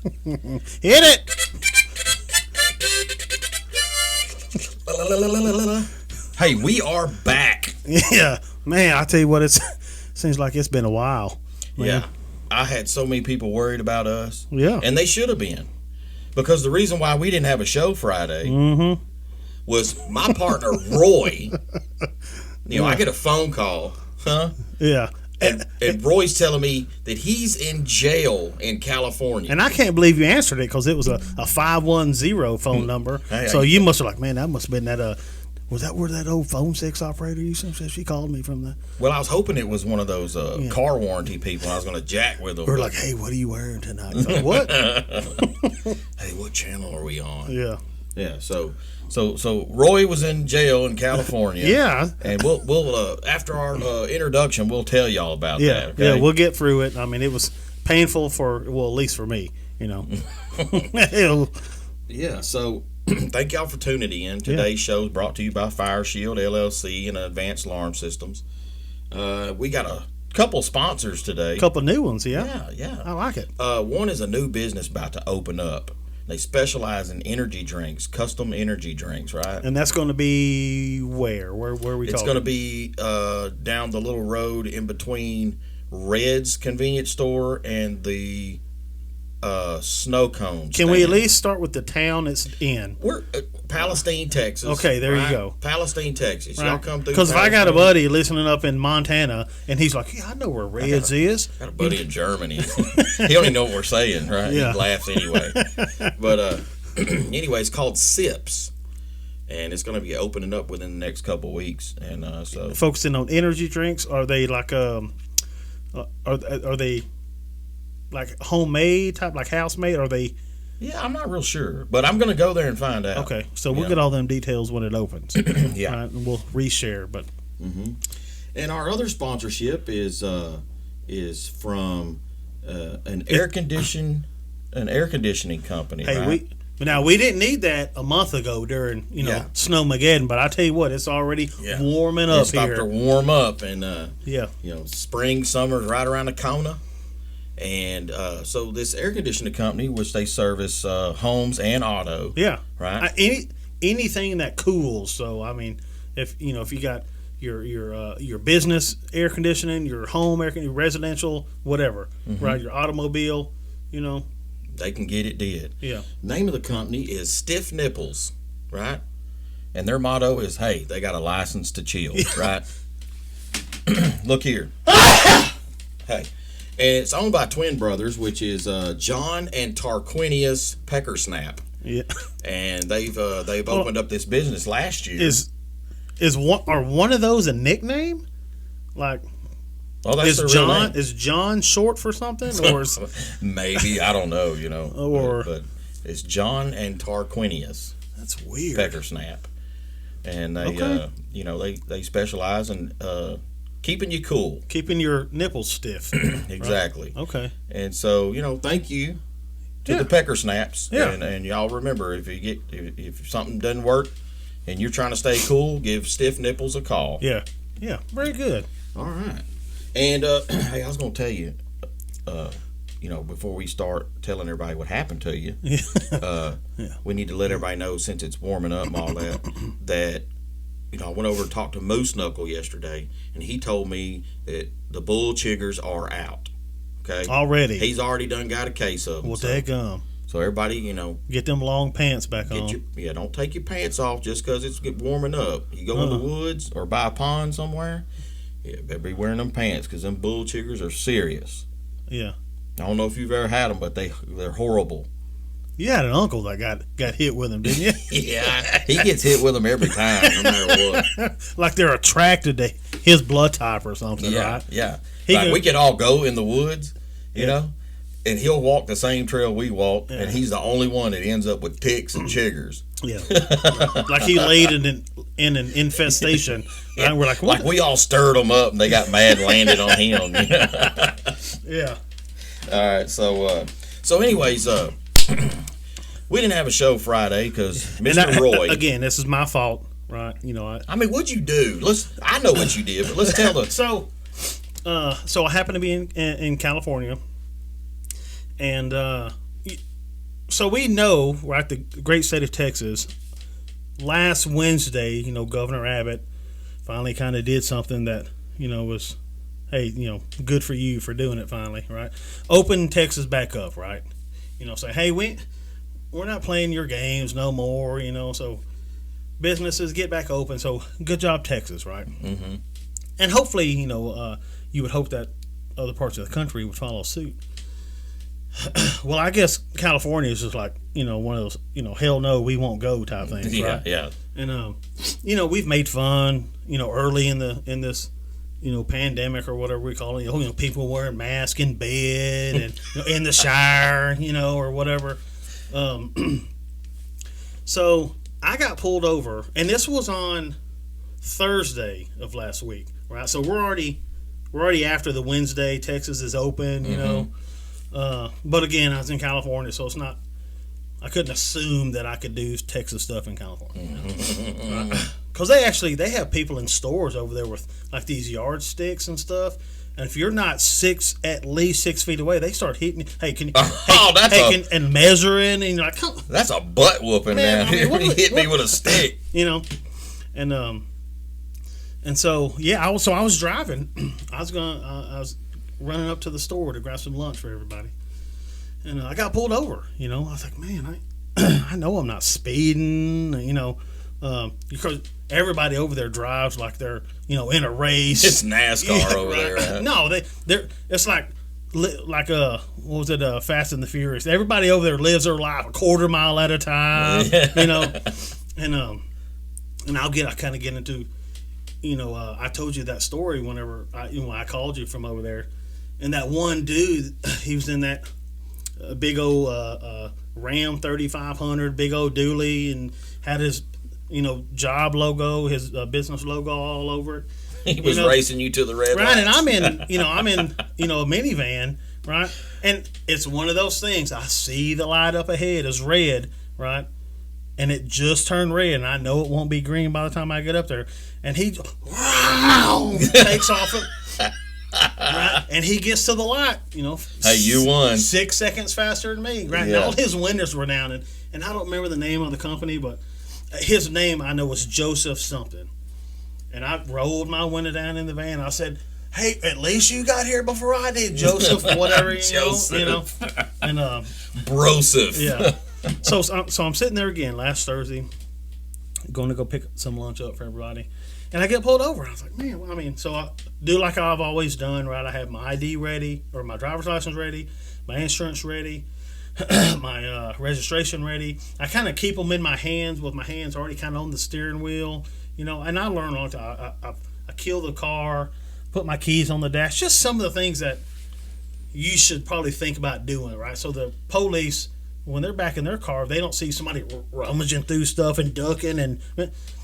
Hit it. Hey, we are back. Yeah, man. I tell you what, it seems like it's been a while. Man. Yeah, I had so many people worried about us. Yeah, and they should have been, because the reason why we didn't have a show Friday was my partner Roy. I get a phone call, Yeah. And Roy's telling me that he's in jail in California. And I can't believe you answered it, because it was a 510 phone number. Hey, so you must have like, man, that must have been that. Was that where that old phone sex operator you said she called me from? The Well, I was hoping it was one of those car warranty people. I was going to jack with them. Or like, hey, what are you wearing tonight? Like, what? Hey, what channel are we on? Yeah. Yeah. So Roy was in jail in California. Yeah. And we'll after our introduction, we'll tell y'all about Yeah. that. Okay? Yeah. We'll get through it. I mean, it was painful at least for me. Yeah. So. Thank y'all for tuning in. Today's show is brought to you by Fire Shield LLC and Advanced Alarm Systems. We got a couple sponsors today. A couple new ones, yeah. Yeah. I like it. One is a new business about to open up. They specialize in energy drinks, custom energy drinks, right? And that's going to be where? Where are we talking? It's going to be down the little road in between Red's convenience store and the snow cone stand. Can we at least start with the town it's in? We're Palestine, Texas. Okay, there you go. Palestine, Texas. Right. Y'all come through. Because if I got a buddy listening up in Montana and he's like, yeah, I know where Red's is. Got a buddy in Germany. He don't even know what we're saying, right? Yeah. He laughs anyway. But anyway, it's called Sips. And it's going to be opening up within the next couple of weeks. And so Focusing on energy drinks, are they like are they like homemade type, like house made? Are they? Yeah, I'm not real sure, but I'm going to go there and find out. Okay, so we'll get all them details when it opens. Yeah, right, and we'll reshare. But and our other sponsorship is from an air conditioning company. Hey, right? we didn't need that a month ago during Snowmageddon, but I tell you what, it's already warming up it's here. It's starting to warm up, and spring, summer's right around the corner. And so this air conditioning company, which they service homes and auto, right? Anything that cools. So I mean, if you got your business air conditioning, your home air conditioning, residential, whatever, right? Your automobile, they can get it did. Yeah. Name of the company is Stiff Nipples, right? And their motto is, hey, they got a license to chill, right? Look here. Hey. And it's owned by twin brothers, which is John and Tarquinius Peckersnap. Yeah. And they've opened up this business last year. Are one of those a nickname? Like, that's is John short for something, or is, maybe, I don't know, or but it's John and Tarquinius. That's weird. Peckersnap, and they they specialize in keeping you cool, keeping your nipples stiff. Exactly. Right? Okay. And so thank you to the Peckersnaps. Yeah. And y'all remember, if something doesn't work and you're trying to stay cool, give Stiff Nipples a call. Yeah. Yeah. Very good. All right. And hey, I was going to tell you, before we start telling everybody what happened to you, we need to let everybody know, since it's warming up and all that I went over and talked to Moose Knuckle yesterday, and he told me that the bull chiggers are out. Okay, already. He's already got a case of them. Well, daggum. So everybody, get them long pants back on. Don't take your pants off just because it's warming up. You go in the woods or by a pond somewhere, better be wearing them pants, because them bull chiggers are serious. Yeah. I don't know if you've ever had them, but they're horrible. You had an uncle that got hit with them, didn't you? Yeah, he gets hit with them every time, no matter what. Like they're attracted to his blood type or something, right? Yeah. We could all go in the woods, you know, and he'll walk the same trail we walk, and he's the only one that ends up with ticks and chiggers. Yeah. Like he laid in an infestation. Yeah. And we're like, what? Like we all stirred them up, and they got mad, landed on him. Yeah. All right. So anyways, we didn't have a show Friday because Mr. Roy. Again, this is my fault, right? I mean, what'd you do? I know what you did, but let's tell the. So I happened to be in California, and so we know, right, the great state of Texas, last Wednesday, Governor Abbott finally kind of did something that, was, hey, good for you for doing it finally, right? Open Texas back up, right? Say, hey, we're not playing your games no more, so businesses get back open. So good job, Texas, right? Mm-hmm. And hopefully, you would hope that other parts of the country would follow suit. Well, I guess California is just like, one of those, hell no, we won't go type things, Yeah, right? yeah. And, we've made fun, early in this, pandemic or whatever we call it, people wearing masks in bed and in the shower, or whatever. So I got pulled over, and this was on Thursday of last week, right? So we're already after the Wednesday. Texas is open, but again, I was in California, so it's not. I couldn't assume that I could do Texas stuff in California, because they have people in stores over there with like these yardsticks and stuff. And if you're not at least 6 feet away, they start hitting you. Hey, can you? And measuring, and you're like, come on. That's a butt whooping, man. He hit me with a stick. And so I was driving. I was running up to the store to grab some lunch for everybody, and I got pulled over. I was like, man, I know I'm not speeding. Because everybody over there drives like they're in a race. It's NASCAR over there. Right? No, they're it's like what was it? Fast and the Furious. Everybody over there lives their life a quarter mile at a time. And I kind of get into I told you that story whenever I called you from over there, and that one dude, he was in that big old Ram 3500, big old dually, and had his job logo, his business logo all over it. He was racing you to the red right, lights. and I'm in a minivan, right? And it's one of those things. I see the light up ahead is red, right? And it just turned red, and I know it won't be green by the time I get up there. And he takes off it, right? And he gets to the light, Hey, you won. 6 seconds faster than me, right? Yeah. And all his windows were down, and I don't remember the name of the company, but his name I know was Joseph something. And I rolled my window down in the van. I said, hey, at least you got here before I did, Joseph, whatever, Joseph. And Broseph. yeah. So I'm sitting there again last Thursday, going to go pick some lunch up for everybody, and I get pulled over. I was like, man, so I do like I've always done, right? I have my ID ready, or my driver's license ready, my insurance ready, my registration ready. I kind of keep them in my hands with my hands already kind of on the steering wheel, and I learned all the time. I kill the car, put my keys on the dash, just some of the things that you should probably think about doing, right? So the police, when they're back in their car, they don't see somebody rummaging through stuff and ducking and,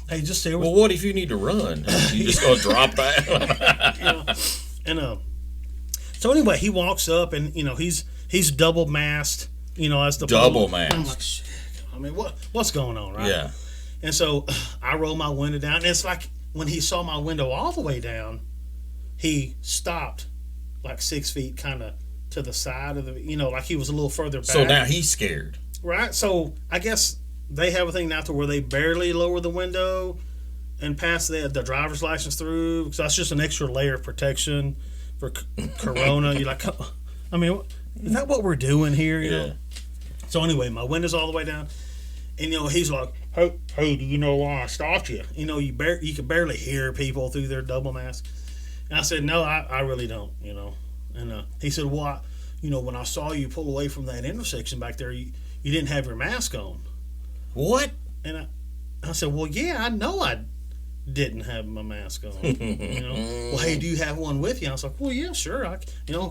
hey, just say. Well, what if you need to run? You just gonna drop that? So anyway, he walks up and he's double masked. As the double masked. I'm mask. like, shit. I mean, what's going on, right? Yeah. And so I roll my window down, and it's like when he saw my window all the way down, he stopped like 6 feet, kind of to the side of the, like he was a little further back. So now he's scared. Right? So I guess they have a thing now to where they barely lower the window and pass the driver's license through, because that's just an extra layer of protection for Corona. You're like, I mean, is that what we're doing here? You know? So anyway, my window's all the way down, and he's like, hey, do you know why I stopped you? You can barely hear people through their double mask. And I said, no, I really don't. And he said, well, when I saw you pull away from that intersection back there, you didn't have your mask on. What? And I said, well, yeah, I know I didn't have my mask on. Well, hey, do you have one with you? I was like, well, yeah, sure. I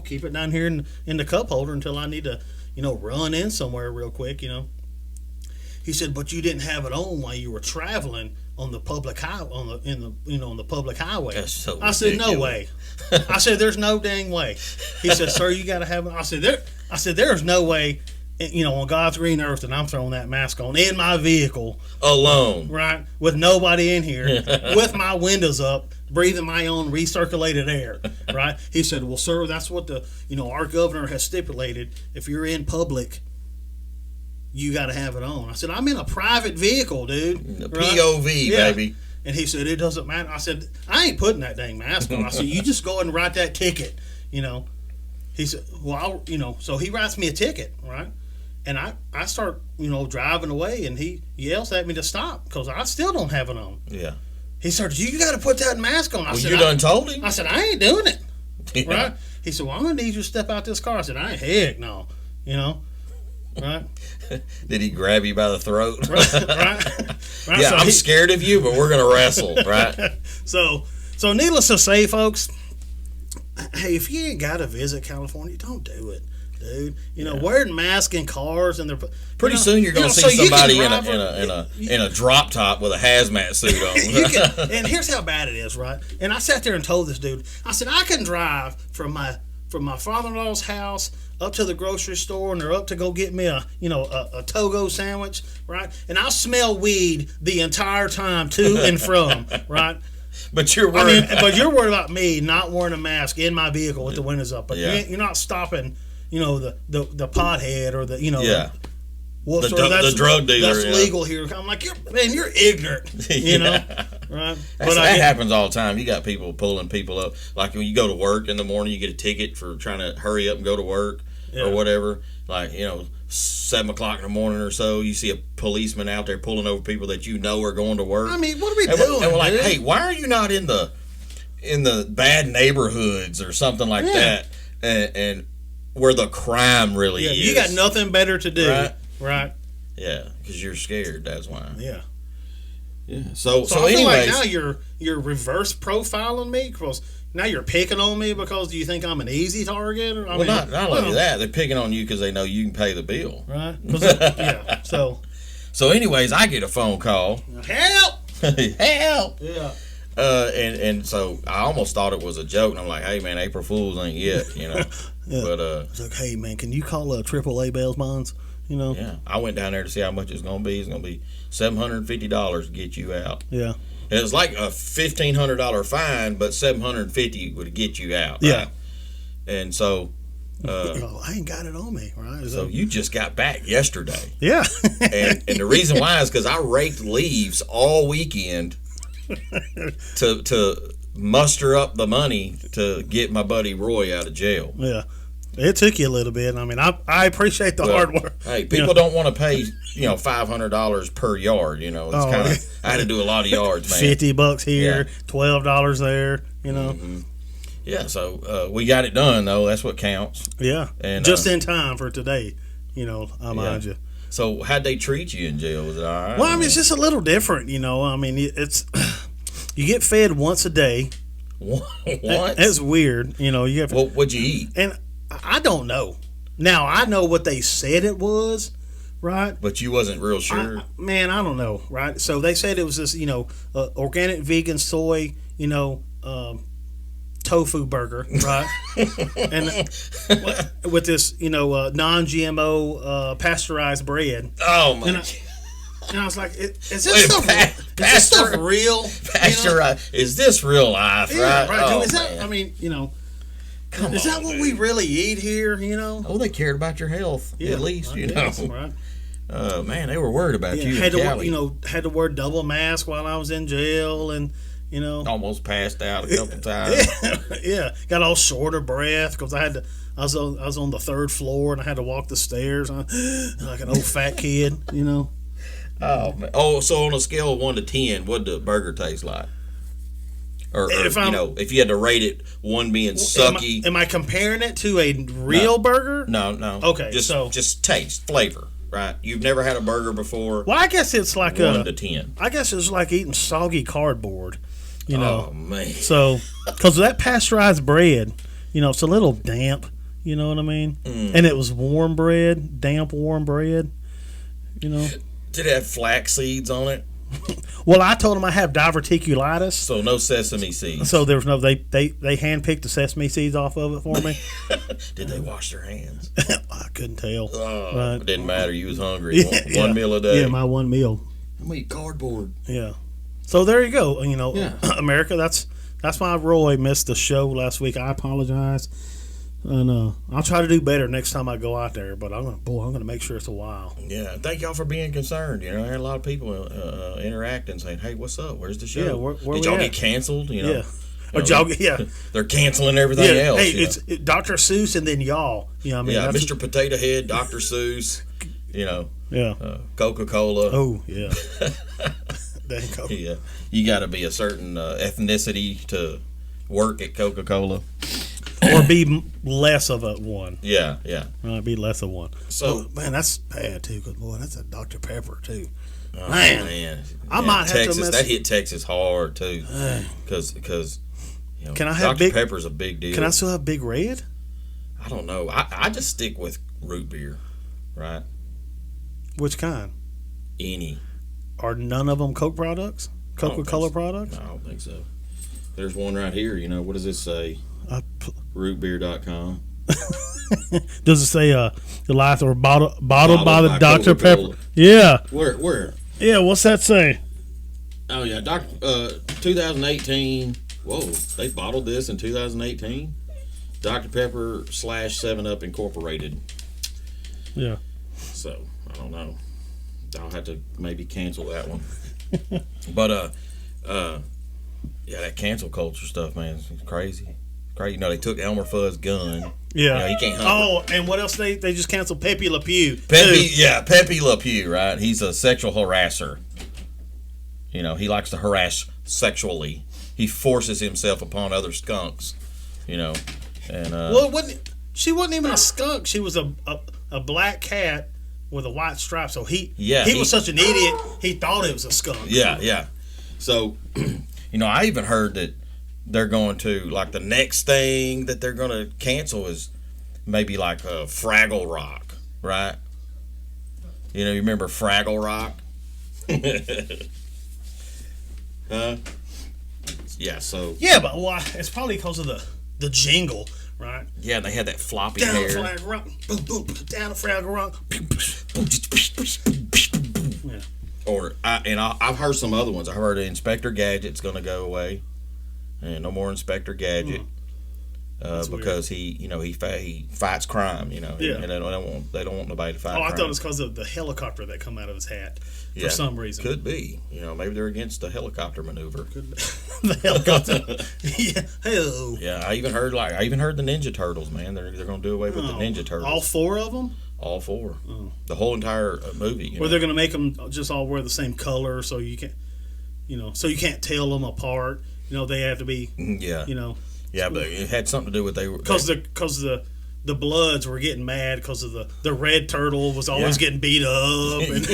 keep it down here in the cup holder until I need to, run in somewhere real quick. He said, but you didn't have it on while you were traveling on the public on the public highway. That's so I said, no way. I said, there's no dang way. He said, sir, you got to have it. I said, there's no way, on God's green earth that I'm throwing that mask on in my vehicle. Alone. Right? With nobody in here, with my windows up, breathing my own recirculated air. Right? He said, well, sir, that's what our governor has stipulated. If you're in public, you got to have it on. I said, I'm in a private vehicle, dude. The Right? POV, Yeah. baby. And he said, it doesn't matter. I said, I ain't putting that dang mask on. I said, you just go ahead and write that ticket, you know. He said, well, so he writes me a ticket, right? And I start, driving away, and he yells at me to stop because I still don't have it on. Yeah. He started, you got to put that mask on. I said, you done told him? I said, I ain't doing it. Yeah. Right? He said, well, I'm going to need you to step out this car. I said, I ain't, heck no, right? Did he grab you by the throat? right? Yeah, So I'm scared of you, but we're going to wrestle, right? So needless to say, folks, hey, if you ain't got to visit California, don't do it, dude. Wearing masks in cars, and they're Pretty soon you're going to see so somebody in a drop top with a hazmat suit on. And here's how bad it is, right? And I sat there and told this dude, I said, I can drive from my father-in-law's house up to the grocery store, and they're up to go get me a Togo sandwich, right? And I'll smell weed the entire time to and from, right? But you're worried. But you're worried about me not wearing a mask in my vehicle with the windows up. But Yeah. you're not stopping, the pothead or the Yeah. Well, The so that's, drug dealer, That's yeah. legal here. I'm like, you're ignorant, Yeah. right? That happens all the time. You got people pulling people up. Like when you go to work in the morning, you get a ticket for trying to hurry up and go to work or whatever. Like, 7 o'clock in the morning or so, you see a policeman out there pulling over people that are going to work. I mean, what are we And doing? we're like, dude? hey, why are you not in the bad neighborhoods or something like that, and where the crime really is? You got nothing better to do, right? Yeah, because you're scared. That's why. Yeah. Yeah. So I feel like anyways, now you're reverse profiling me because now you're picking on me because you think I'm an easy target. Or, not only that, they're picking on you because they know you can pay the bill. right? Yeah. So anyways, I get a phone call. Help! Help! Yeah. And so I almost thought it was a joke, and I'm like, hey man, April Fools ain't yet, Yeah. But It's like, hey man, can you call AAA bail bonds? yeah, I went down there to see how much it's gonna be. It's gonna be $750 to get you out. Yeah. It was like a $1,500 fine, but $750 would get you out. Right? Yeah. And so, I ain't got it on me, right? so you just got back yesterday. Yeah. And the reason why is because I raked leaves all weekend to muster up the money to get my buddy Roy out of jail. Yeah. It took you a little bit. I mean, I appreciate the hard work. Hey, people don't want to pay $500 per yard. It's kind of I had to do a lot of yards, man. $50 here, Yeah. $12 there. Yeah, so we got it done though. That's what counts. Yeah. And just in time for today. I mind you. So how'd they treat you in jail? Was it all right? Well, I mean, it's just a little different. I mean, it's you get fed once a day. What? It's weird. You have. Well, what'd you eat? And I don't know. Now I know what they said it was, right? But you wasn't real sure. I don't know, right? So they said it was this, organic, vegan, soy, tofu burger, right? And with this, non-GMO pasteurized bread. Oh my! And I was like, is this stuff real? Pasteurized? Is this real life? Yeah, right? right. Oh, Is that? man. I mean, Come is that on, what dude. we really eat here? Oh, they cared about your health at least, I guess, right? Man, they were worried about you. Had to, Cali. had to wear double mask while I was in jail, and Almost passed out a couple times. yeah, got all short of breath because I was on the third floor and I had to walk the stairs like an old fat kid, Oh man. Oh, so on a scale of 1 to 10, what did the burger taste like? Or if you had to rate it, 1 being sucky. Am I comparing it to a real burger? No. Okay, just taste, flavor, right? You've never had a burger before. Well, I guess it's like 1 to 10. I guess it's like eating soggy cardboard, Oh man. So, because that pasteurized bread, it's a little damp. You know what I mean? And it was warm bread, damp warm bread. Did it have flax seeds on it? Well, I told them I have diverticulitis. So no sesame seeds. So there was no, they handpicked the sesame seeds off of it for me. Did they wash their hands? I couldn't tell. It didn't matter. You was hungry. One meal a day. Yeah, my one meal. I'm eating cardboard. Yeah. So there you go. Yeah. America, that's why Roy missed the show last week. I apologize. And I'll try to do better next time I go out there. But I'm gonna make sure it's a while. Yeah, thank y'all for being concerned. You know, I had a lot of people interacting, saying, "Hey, what's up? Where's the show? Yeah, where did we y'all at?" get canceled? You know, Yeah. Or y'all, yeah, they're canceling everything yeah. else. Hey, you know? it's Dr. Seuss and then y'all. You know what I mean? Yeah, That's- Mr. Potato Head, Dr. Seuss, you know, Yeah. Coca-Cola. Oh yeah. Dang, Coke. Yeah, you got to be a certain ethnicity to work at Coca-Cola. Or be less of a one. Yeah, yeah. Be less of one. So, man, that's bad too. Cause boy, that's a Dr. Pepper too. oh, Man. I Yeah, might have to Texas, mess- that hit Texas hard too, because you know, Can I have Dr. big- Pepper's a big deal. Can I still have Big Red? I don't know. I just stick with root beer, right? Which kind? Any. Are none of them Coke products? I don't Coca-Cola think so. products? No, I don't think so. There's one right here. You know, what does this say? Rootbeer.com. Does it say the life or bottled by the by Dr. Coca-Cola. Pepper? Yeah. Where? Yeah, what's that say? Oh yeah, 2018. Whoa, they bottled this in 2018. Dr. Pepper / 7-Up Incorporated. Yeah. So I don't know. I'll have to maybe cancel that one. But yeah, that cancel culture stuff, man, it's crazy. Crazy. You know, they took Elmer Fudd's gun. Yeah. You know, he can't hunt. Oh, and what else? They just canceled Pepe Le Pew. Pepe Le Pew, right? He's a sexual harasser. You know, he likes to harass sexually. He forces himself upon other skunks. You know, and Well, she wasn't even a skunk. She was a black cat with a white stripe. So he was such an idiot. He thought it was a skunk. yeah. So, you know, I even heard that they're going to, like, the next thing that they're going to cancel is maybe like a Fraggle Rock, right? You know, you remember Fraggle Rock? Huh? Yeah, so. Yeah, but why? It's probably because of the jingle, right? Yeah, they had that floppy Down hair. Fraggle Rock, boom, boom, down Fraggle Rock. Yeah. I've heard some other ones. I heard Inspector Gadget's going to go away, and no more Inspector Gadget, because he fights crime. You know, Yeah. and they don't want nobody to fight. Oh, I crime. thought it was because of the helicopter that come out of his hat for some reason. Could be. You know, maybe they're against the helicopter maneuver. Could be. The helicopter. Yeah. Hello. Yeah, I even heard the Ninja Turtles. Man, they're going to do away with the Ninja Turtles. All four of them? All four. The whole entire movie. Or they're going to make them just all wear the same color, so you can't tell them apart. You know, they have to be. Yeah. You know. Yeah, but it had something to do with because the Bloods were getting mad because of the red turtle was always getting beat up. And,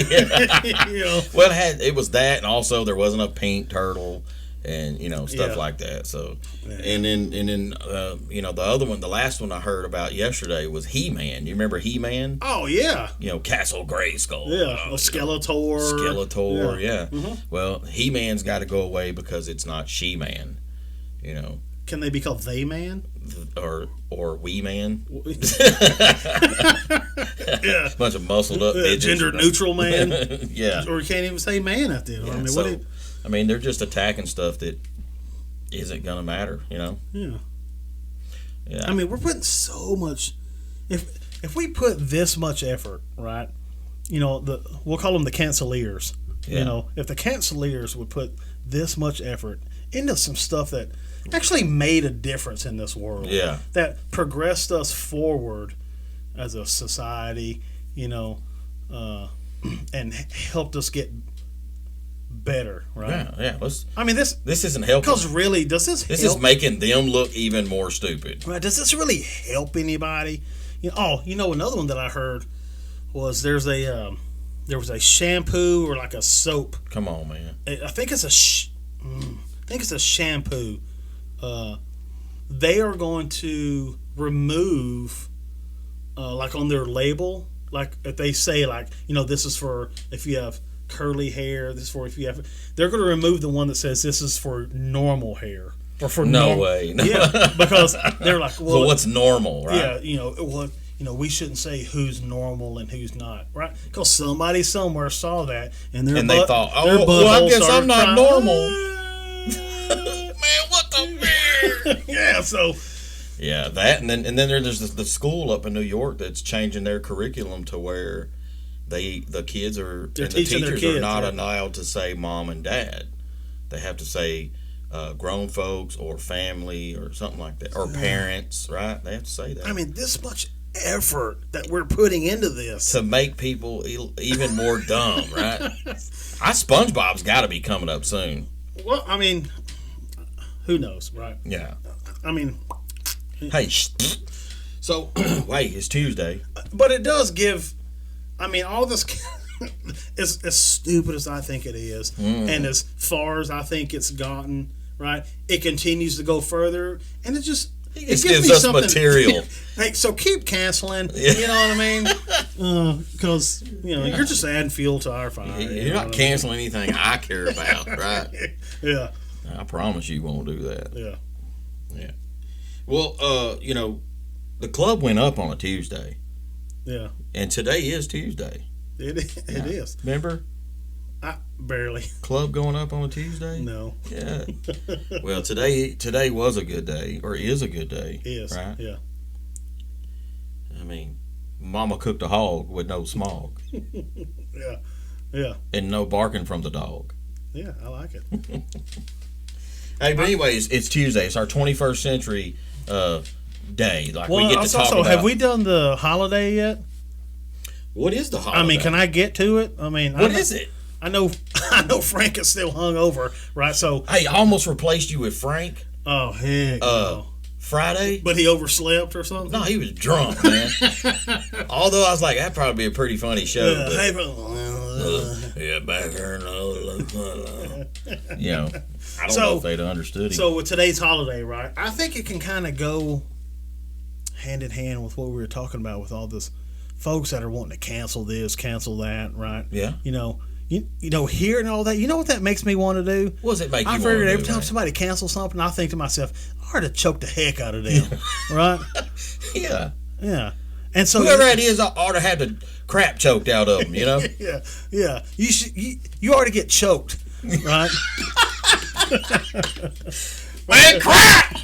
you know. Well, it was that, and also there wasn't a pink turtle, and stuff like that. So, and then the other one, the last one I heard about yesterday was He-Man. You remember He-Man? Oh yeah. Castle Grayskull. Yeah, Skeletor. Skeletor. Yeah. Mm-hmm. Well, He-Man's got to go away because it's not She-Man. You know. Can they be called They Man? Or Wee Man? Yeah. Bunch of muscled up bitches. Gender neutral man. Yeah. Or you can't even say man out there. Yeah, they're just attacking stuff that isn't gonna matter, you know? Yeah. Yeah. I mean, we're putting so much. If we put this much effort, right? You know, we'll call them the canceliers. Yeah. You know, if the canceliers would put this much effort into some stuff that actually made a difference in this world, that progressed us forward as a society, you know, and helped us get better, right? Yeah. This isn't helping. Because really, does this This help? is making them look even more stupid. Right? Does this really help anybody? Another one that I heard was there was a shampoo or like a soap. Come on, man. I think it's a shampoo. They are going to remove, like on their label, like if they say like, this is for if you have curly hair, this is for if you have. They're going to remove the one that says this is for normal hair or for no way. No. Yeah, because they're like, well, so what's normal, right? Yeah, we shouldn't say who's normal and who's not, right? Because somebody somewhere saw that and they thought, I guess I'm not crying. normal. Man, what the bear? Yeah, so Yeah, that and then there's the school up in New York that's changing their curriculum to where the kids are They're and the teaching their teachers kids, are not right? allowed to say mom and dad. They have to say grown folks or family or something like that or parents, right? They have to say that. I mean, this much effort that we're putting into this. To make people even more dumb, right? SpongeBob's got to be coming up soon. Well, I mean, who knows, right? Yeah. I mean, Hey, so wait, it's Tuesday. but it does give. I mean, all this. As stupid as I think it is, and as far as I think it's gotten, right? It continues to go further, and it just It gives gives me us something- material. Hey, so keep canceling. Yeah. You know what I mean? Because you're just adding fuel to our fire. you You're know not what canceling anything I care about, right? I mean? Yeah, I promise you won't do that. yeah. Well, the club went up on a Tuesday, Yeah, and today is Tuesday. it is. Remember, I barely. club going up on a Tuesday? No, Yeah. Well, today was a good day, or is a good day. is right? yeah. I mean, Mama cooked a hog with no smog Yeah, yeah, and no barking from the dog. yeah. I like it. Hey, but anyways, it's Tuesday. It's our 21st century day. Like we get to talk also, about. have we done the holiday yet? What is the holiday? I mean, can I get to it? I mean, What is it? I know Frank is still hungover, right? So, Hey, I almost replaced you with Frank oh heck, no. Friday. But he overslept or something. No, he was drunk, man. Although I was like, that'd probably be a pretty funny show. Yeah, but, hey, bro. yeah, back here, you know, I don't So- know if they'd have understood him. So with today's holiday, right? I think it can kind of go hand in hand with what we were talking about with all this folks that are wanting to cancel this, cancel that, right? Yeah. You know, hearing all that, you know what that makes me want to do? What does it make you I want figured to every do, time man? somebody cancels something, I think to myself, I ought to choke the heck out of them, right? Yeah. Yeah. And so Whoever that is ought to have the crap choked out of them, you know? yeah. You ought to get choked, right? Man, crap!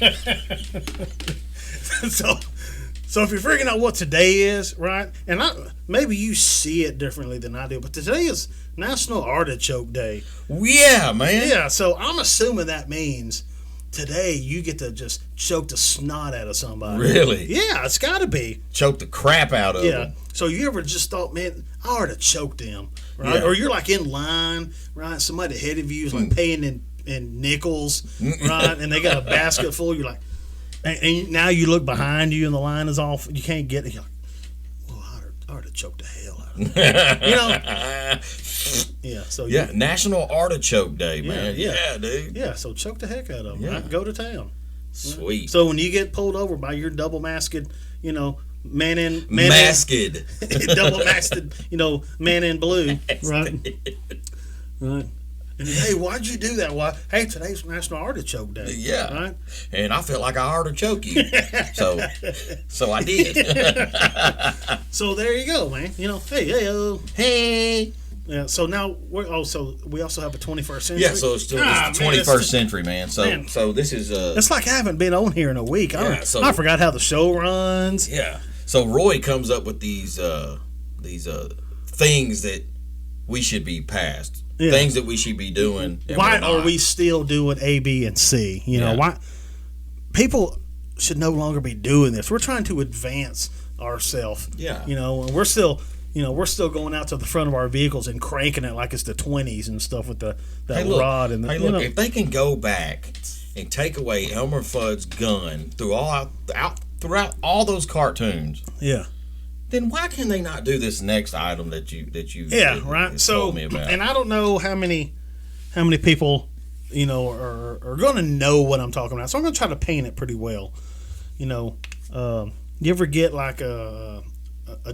So if you're figuring out what today is, right? And maybe you see it differently than I do, but today is National Artichoke Day. Yeah, man. Yeah, so I'm assuming that means today you get to just choke the snot out of somebody. Really? Yeah, it's got to be. Choke the crap out of Yeah. them. So you ever just thought, man, I ought to choke them, right? Yeah. Or you're like in line, right? Somebody ahead of you is like paying in nickels, right? And they got a basket full. You're like, and now you look behind you and the line is off. You can't get it. You're like, well, I ought to choke the hell out of them. You know? Yeah. So Yeah, National Artichoke Day, man. yeah. Yeah, dude. Yeah. So choke the heck out of them. Yeah. Right? Go to town. Sweet. So when you get pulled over by your double masked, man in Masked. double masked, man in blue, right? Right. And hey, why'd you do that? Why? Hey, today's National Artichoke Day. Yeah. Right. And I felt like I ought to choke you. So I did. So there you go, man. Hey. Hey. Yeah. So now we also have a 21st century. Yeah, so it's the 21st century, man. So this is It's like I haven't been on here in a week. Yeah, so- I forgot how the show runs. yeah. So Roy comes up with these things that we should be past. Yeah. Things that we should be doing. and Why we're not. are we still doing A, B, and C? Yeah. Why people should no longer be doing this. We're trying to advance ourselves. Yeah. And we're still going out to the front of our vehicles and cranking it like it's the 20s and stuff with that Hey, look, rod and the. if they can go back and take away Elmer Fudd's gun throughout all those cartoons, yeah. then why can they not do this next item that you Yeah. that Right. you So, told me about? and I don't know how many people are going to know what I'm talking about. So I'm going to try to paint it pretty well. You ever get like a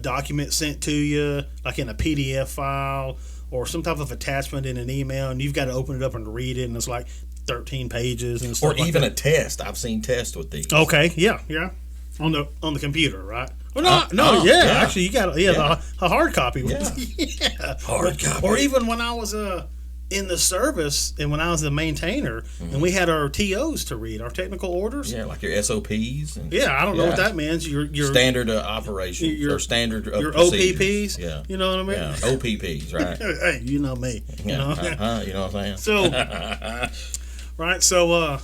document sent to you, like in a PDF file or some type of attachment in an email, and you've got to open it up and read it, and it's like 13 pages and stuff. or like even that. a test. I've seen tests with these. Okay, yeah, on the computer, right? Well, yeah. actually, you got Yeah. a hard copy. Yeah. Yeah. Hard copy. Or even when I was in the service, and when I was a maintainer, and we had our TOs to read, our technical orders. Yeah, like your SOPs. And, I don't know what that means. Your standard operations or standard your procedures. OPPs. Yeah, you know what I mean. Yeah, OPPs, right? Hey, you know me. You Yeah, know, you know what I'm saying. So, right. So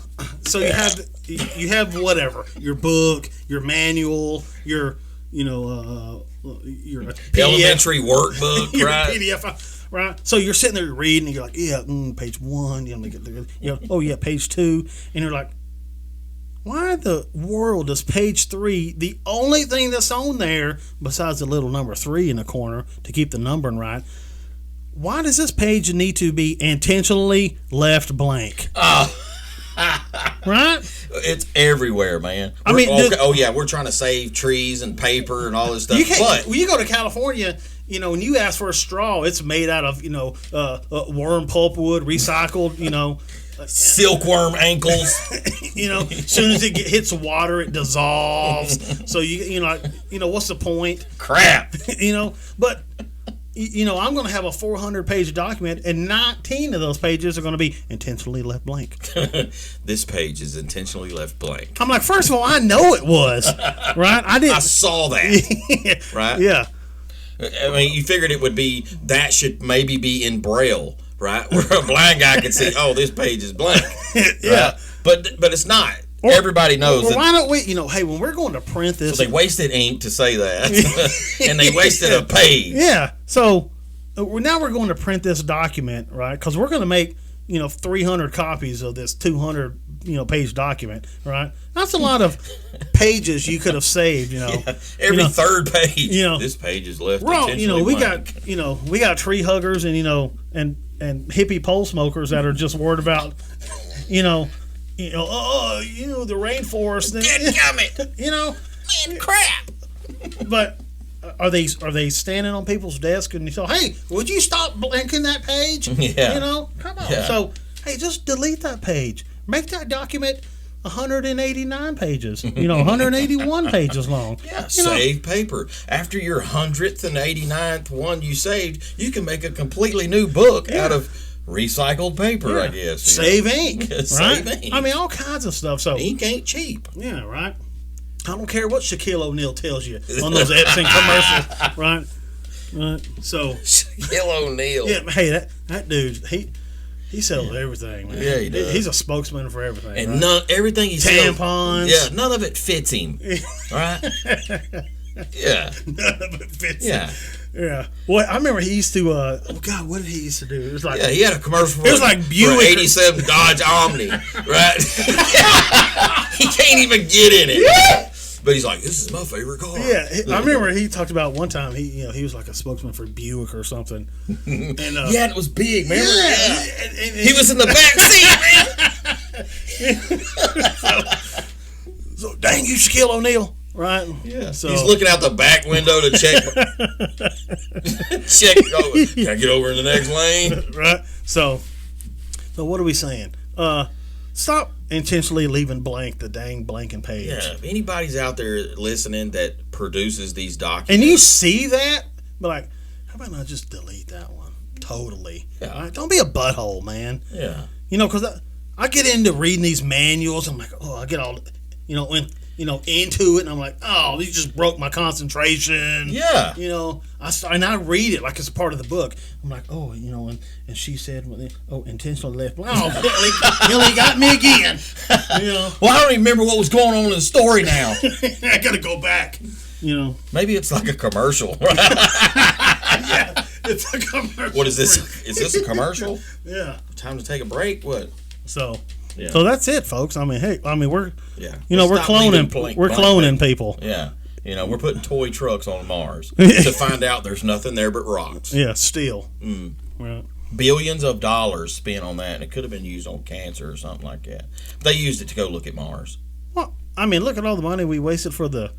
you have whatever, your book, your manual, your your PDF, elementary workbook, your right? PDF. Right, so you're sitting there reading, and you're like, page 1, oh yeah, page 2, and you're like, why in the world does page 3, the only thing that's on there besides the little number 3 in the corner to keep the numbering right, why does this page need to be intentionally left blank? Right? It's everywhere, man. We're trying to save trees and paper and all this stuff. But when you go to California, when you ask for a straw, it's made out of worm pulpwood, recycled. Silkworm ankles. As soon as it hits water, it dissolves. So what's the point? Crap. But. I'm going to have a 400-page document, and 19 of those pages are going to be intentionally left blank. This page is intentionally left blank. I'm like, first of all, I know it was, right? I saw that, right? Yeah. I mean, you figured it would be, that should maybe be in Braille, right? Where a blind guy could see, oh, this page is blank. Yeah. Right? But it's not. Everybody knows that. Why don't we, hey, when we're going to print this. So they wasted ink to say that. And they wasted a page. Yeah. So now we're going to print this document, right? Because we're going to make, 300 copies of this 200, page document, right? That's a lot of pages you could have saved, Yeah. Every third page. This page is left intentionally we blank. we got tree huggers and hippie pole smokers that are just worried about, the rainforest. Man, crap. But are they standing on people's desks and you say, hey, would you stop blanking that page? Yeah. Come on. Yeah. So, hey, just delete that page. Make that document 189 pages, 181 pages long. Yeah, save paper. After your 100th and 89th one you saved, you can make a completely new book out of recycled paper, I guess. Save ink. Right? Save ink. I mean, all kinds of stuff. So ink ain't cheap. Yeah, right. I don't care what Shaquille O'Neal tells you on those Epson commercials, right? Right. So Shaquille O'Neal. Yeah, hey, that dude, he sells everything, man. Yeah, he does. He's a spokesman for everything. And right? everything he sells. Tampons. Yeah, none of it fits him. Right? Yeah. None of it fits him. Yeah. Well, I remember he used to. What did he used to do? It was like he had a commercial. It was like Buick, for 87 Dodge Omni, right? He can't even get in it. Yeah. But he's like, this is my favorite car. Yeah, I remember he talked about one time he was like a spokesman for Buick or something. And yeah, it was big, man. Yeah. And he was in the back seat, man. So dang you, Shaquille O'Neal. Right. Yeah. So he's looking out the back window to check. Can I get over in the next lane? Right. So what are we saying? Stop intentionally leaving blank the dang blanking page. Yeah. If anybody's out there listening that produces these documents, and you see that, but like, how about not just delete that one totally? Yeah. Right? Don't be a butthole, man. Yeah. Because I get into reading these manuals. I'm like, I get all, into it, and I'm like, oh, these just broke my concentration. Yeah. I read it like it's a part of the book. I'm like, and she said, intentionally left. Oh, Billy got me again. Well, I don't even remember what was going on in the story now. I got to go back. Maybe it's like a commercial. Yeah, it's a commercial. What is this? Is this a commercial? Yeah. Time to take a break? What? So that's it, folks. I mean, we're we're cloning. We're cloning people. Yeah. We're putting toy trucks on Mars to find out there's nothing there but rocks. Yeah, steel. Right. Billions of dollars spent on that, and it could have been used on cancer or something like that. But they used it to go look at Mars. Well, I mean, look at all the money we wasted for the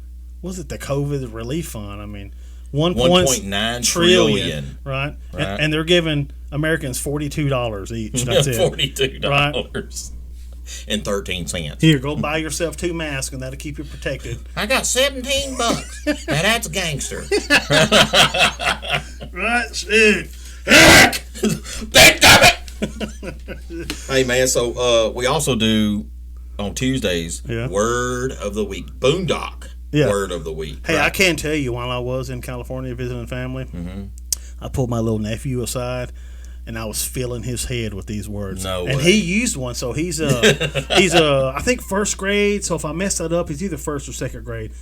COVID relief fund. I mean, 1.9 trillion. Right? And they're giving Americans $42 each. That's it. $42. Right? And 13 cents. Here, go buy yourself 2 masks, and that'll keep you protected. I got $17. Now that's a gangster. Right, dude. Heck! Damn it! Hey man, so we also do on Tuesdays word of the week, Boondock word of the week. Hey, right? I can tell you, while I was in California visiting family, I pulled my little nephew aside, and I was filling his head with these words. No and way. He used one, so he's I think first grade. So if I mess that up, he's either first or second grade.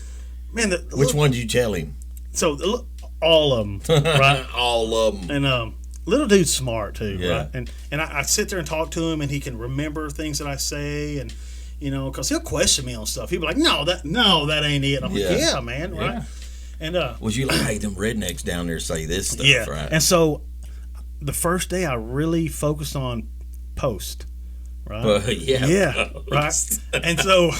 Man, which one did you tell him? So all of them, right? All of them. And little dude's smart too, right? And I sit there and talk to him, and he can remember things that I say, and because he'll question me on stuff. He'll be like, "No, that ain't it." I'm like, "Yeah, man, right?" Yeah. And was you like, "Hey, them rednecks down there say this stuff, right?" And so the first day I really focused on post, right? Yeah, right. And so,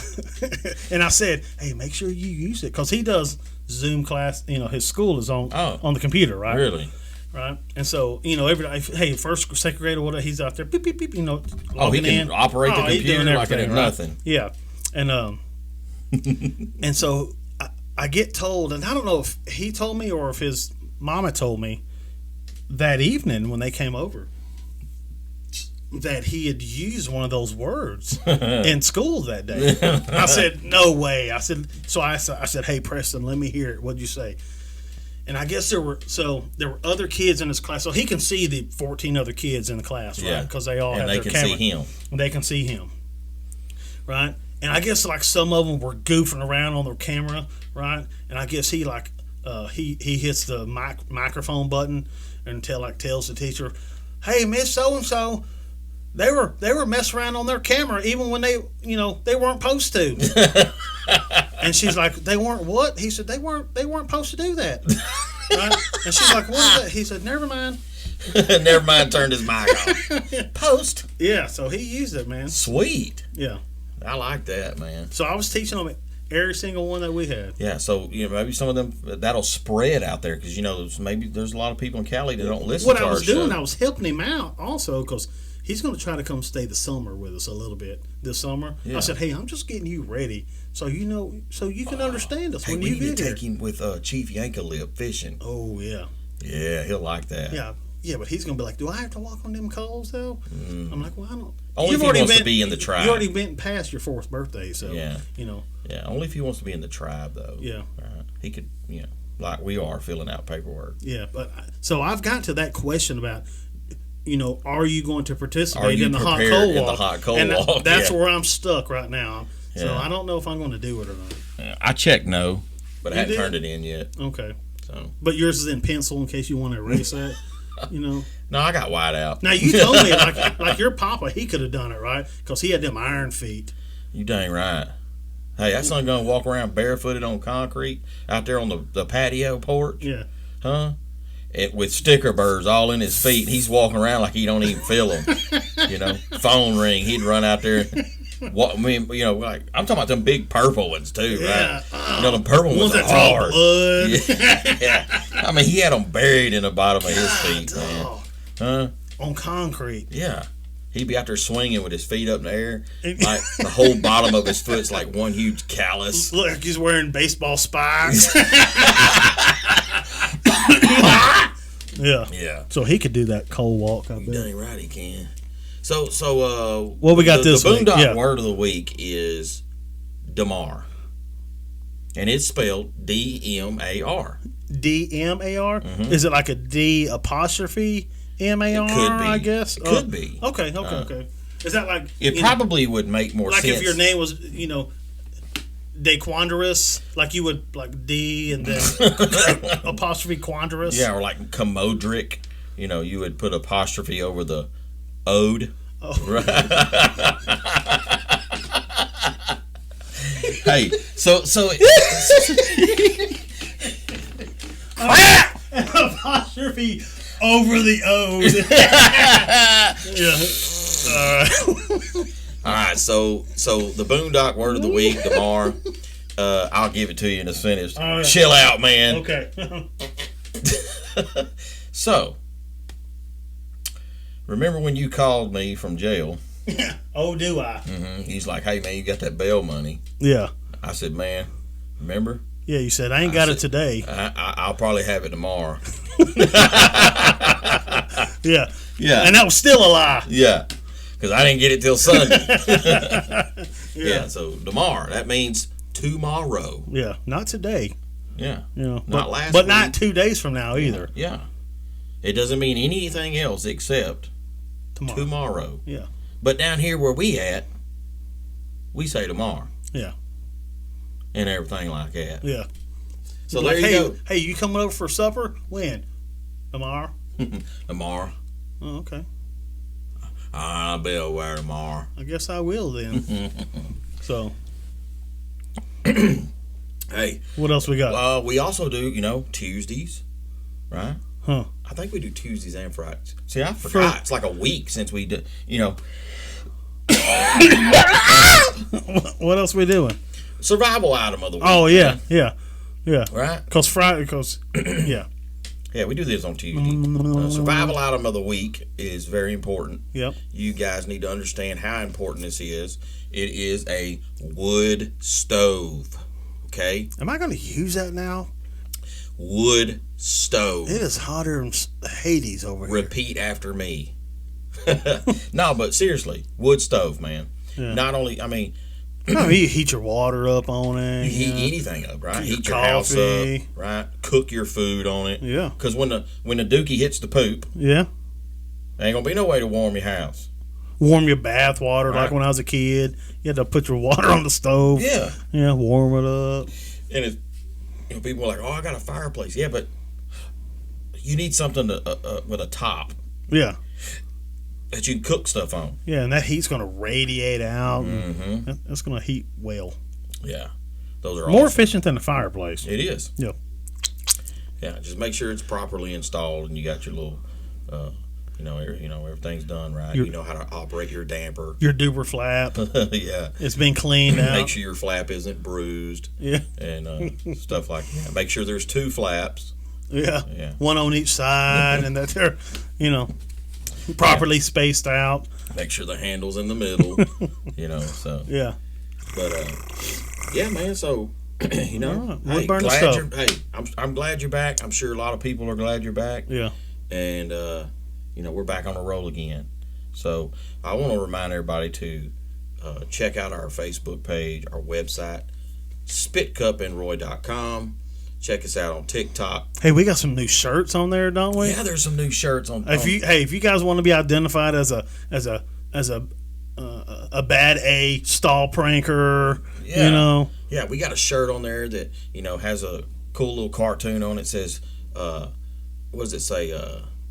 and I said, "Hey, make sure you use it," because he does Zoom class. His school is on the computer, right? Really. Right, and so every day, hey, first, second grade or whatever, he's out there, beep, beep, beep, he can operate the computer like it ain't nothing. Yeah, and and so I get told, and I don't know if he told me or if his mama told me that evening when they came over that he had used one of those words in school that day. I said, "No way!" I said, "Hey, Preston, let me hear it. What'd you say?" And I guess there were other kids in his class, so he can see the 14 other kids in the class, right? Because they all have their camera. And they can see him. And they can see him, right? And I guess like some of them were goofing around on their camera, right? And I guess he he hits the microphone button and tells the teacher, "Hey, Miss So and So, they were messing around on their camera even when they weren't supposed to." And she's like, "They weren't what?" He said, They weren't supposed to do that." Right? And she's like, "What is that?" He said, "Never mind." Never mind, turned his mic off. Post. Yeah, so he used it, man. Sweet. Yeah. I like that, man. So I was teaching them every single one that we had. Yeah, so maybe some of them that'll spread out there because maybe there's a lot of people in Cali that don't listen. What to I was our doing, show. I was helping him out also because he's going to try to come stay the summer with us a little bit this summer. Yeah. I said, "Hey, I'm just getting you ready so you can understand us when you get here." Take him with Chief Yankalip fishing. Oh yeah. Yeah, he'll like that. Yeah, but he's gonna be like, "Do I have to walk on them coals though?" I'm like, "Well, I don't." Only if he wants to be in the tribe. You already been past your 4th birthday, so yeah. Yeah, only if he wants to be in the tribe though. Yeah. He could, like we are filling out paperwork. Yeah, but so I've got to that question about, are you going to participate in the hot coal walk? The hot coal walk. That's where I'm stuck right now. Yeah. So I don't know if I'm going to do it or not. Yeah, I checked no, but I haven't turned it in yet. Okay. So, but yours is in pencil in case you want to erase that. No, I got white out. Now you told me like your papa, he could have done it, right? Because he had them iron feet. You dang right. Hey, that son gonna walk around barefooted on concrete out there on the patio porch? Yeah. Huh? With sticker burrs all in his feet. He's walking around like he don't even feel them. Phone ring. He'd run out there. Like I'm talking about them big purple ones too, right? Them purple ones are hard. Blood. Yeah. I mean, he had them buried in the bottom of his feet, man. Huh? On concrete. Yeah. He'd be out there swinging with his feet up in the air. Like the whole bottom of his foot's like one huge callus. Look like he's wearing baseball spikes. Yeah. Yeah. So he could do that coal walk, I bet. Dang right he can. So what we got this week? The Boondock word of the week is Damar. And it's spelled D-M-A-R. D-M-A-R? Mm-hmm. Is it like a D apostrophe M-A-R, it could be. I guess? It could be. Okay. Is that like... It probably would make more sense. Like if your name was, Dequandrous, like you would, like D and then apostrophe Quandrous? Yeah, or like Commodric. You would put apostrophe over the ode. Oh. Right. Hey, so An apostrophe over the ode. Yeah. All right. So the Boondock word of the week, Damar. I'll give it to you in a sentence. Right. Chill out, man. Okay. So, remember when you called me from jail? Oh, do I? Mm-hmm. He's like, "Hey, man, you got that bail money?" Yeah. I said, "Man, remember?" Yeah, you said, "I ain't got it today." I'll probably have it tomorrow. Yeah. Yeah. And that was still a lie. Yeah. Because I didn't get it till Sunday. Yeah. So tomorrow, that means tomorrow. Yeah. Not today. Yeah. Yeah. Not last But week. not 2 days from now either. Yeah. It doesn't mean anything else except Tomorrow. tomorrow. Yeah. But down here where we at, we say tomorrow. Yeah. And everything like that. Yeah. So Like, there you hey, go. hey, you coming over for supper? When? Tomorrow? Tomorrow. Oh, okay. I'll be aware tomorrow. I guess I will then. So, Hey, what else we got? we also do, Tuesdays, right? Huh. I think we do Tuesdays and Fridays. See, I forgot. It's like a week since we did, What else we doing? survival item of the week. Oh, yeah. Yeah. Yeah. Right? Because, yeah. Yeah, we do this on Tuesday. Survival item of the week is very important. Yep. You guys need to understand how important this is. It is a wood stove. Okay? Am I going to use that now? Wood stove. It is hotter than Hades over here. Repeat after me. No, but seriously, wood stove, man. Yeah. Not only, You heat your water up on it. you heat yeah. anything up, right? Your Heat your house coffee. up, right? Cook your food on it. Yeah. Because when the dookie hits the poop, Yeah. there ain't gonna be no way to warm your house. Warm your bath water like Right. when I was a kid. You had to put your water on the stove. Yeah. Yeah, warm it up. And it's, people are like, "Oh, I got a fireplace." Yeah, but you need something with a top Yeah. that you can cook stuff on. Yeah, and that heat's going to radiate out. Mm-hmm. And that's going to heat well. Yeah, those are More awesome. efficient than the fireplace. It is. Yeah. Yeah, just make sure it's properly installed and you got your little, everything's done right. You know how to operate your damper. Your duper flap. Yeah. It's been cleaned out. Make sure your flap isn't bruised Yeah. and stuff like that. Make sure there's 2 flaps. Yeah. Yeah. One on each side and that they're, properly spaced out. Make sure the handle's in the middle. So. Yeah. But yeah, man. So All right. hey, Wood-burning glad stove. I'm glad you're back. I'm sure a lot of people are glad you're back. Yeah. And we're back on the roll again. So I want to remind everybody to check out our Facebook page, our website, spitcupandroy.com. Check us out on TikTok. Hey, we got some new shirts on there, don't we? Yeah, there's some new shirts on. If you guys want to be identified as a bad A stall pranker, Yeah. Yeah, we got a shirt on there that has a cool little cartoon on it. Says, what does it say?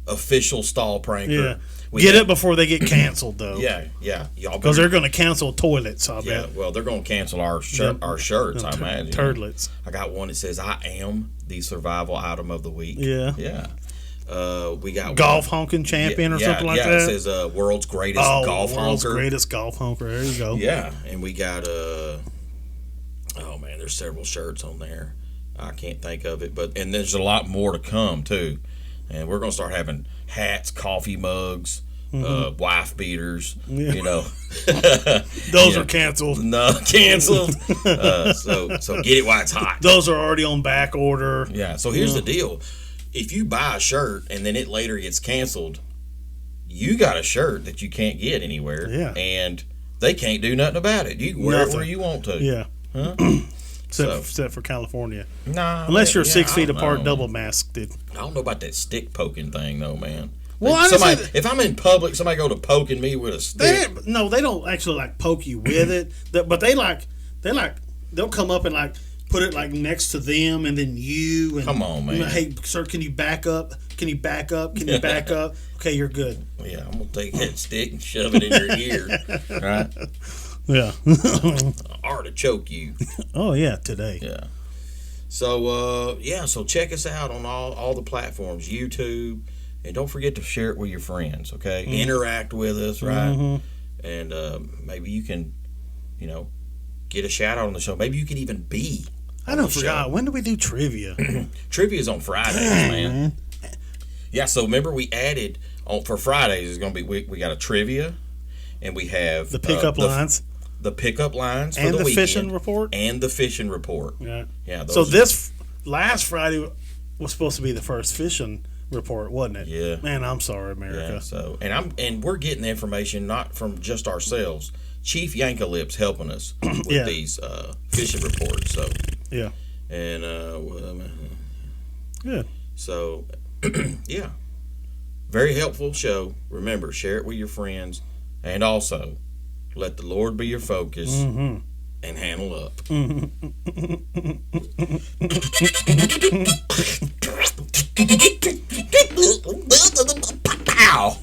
Official stall pranker. yeah. We Get got- it before they get canceled, though. Yeah, y'all. Because better- they're going to cancel toilets, I Yeah, bet. well, they're going to cancel our Yep. our shirts, I imagine. Turdlets. I got one that says, "I am the survival item of the week." Yeah. Yeah. We got Golf one. honking champion or Yeah, something like yeah, that. it says world's greatest Oh, golf world's honker. greatest golf honker. There you go. Yeah, and we got oh man, there's several shirts on there. I can't think of it, and there's a lot more to come too. And we're gonna start having hats, coffee mugs, wife beaters. Yeah. Those Yeah. are canceled. No, canceled. So get it while it's hot. Those are already on back order. Yeah. So here's the deal: if you buy a shirt and then it later gets canceled, you got a shirt that you can't get anywhere. Yeah. And they can't do nothing about it. You can wear it where Nothing. you want to. Yeah. Huh? Except for California. Nah. Unless you're yeah, 6 I feet don't apart, know. double masked. I don't know about that stick poking thing though, man. Well, Like, honestly, if I'm in public, somebody go to poking me with a stick. they don't actually like poke you with it, but they'll come up and like put it like next to them and then you and Come on, man. Hey, sir, can you back up? Can you back up? Can you back up? Okay, you're good. Yeah, I'm gonna take that stick and shove it in your ear, right? Yeah. Artichoke you. Oh yeah, today. Yeah. So so check us out on all the platforms, YouTube, and don't forget to share it with your friends. Okay, interact with us, right? And maybe you can, get a shout out on the show. Maybe you can even be. I don't forgot. When do we do trivia? Trivia's on Fridays, man. Yeah, so remember we added for Fridays is going to be we got a trivia, and we have The pickup lines the pickup lines for and the the weekend, fishing report. and the fishing report. Yeah. Yeah. So those this last Friday was supposed to be the first fishing report, wasn't it? Yeah. Man, I'm sorry, America. Yeah, so and we're getting the information not from just ourselves. Chief Yankalip's helping us with Yeah. these fishing reports. So Yeah. and Good. so yeah, very helpful show. Remember, share it with your friends, and also let the Lord be your focus and handle up. Pow!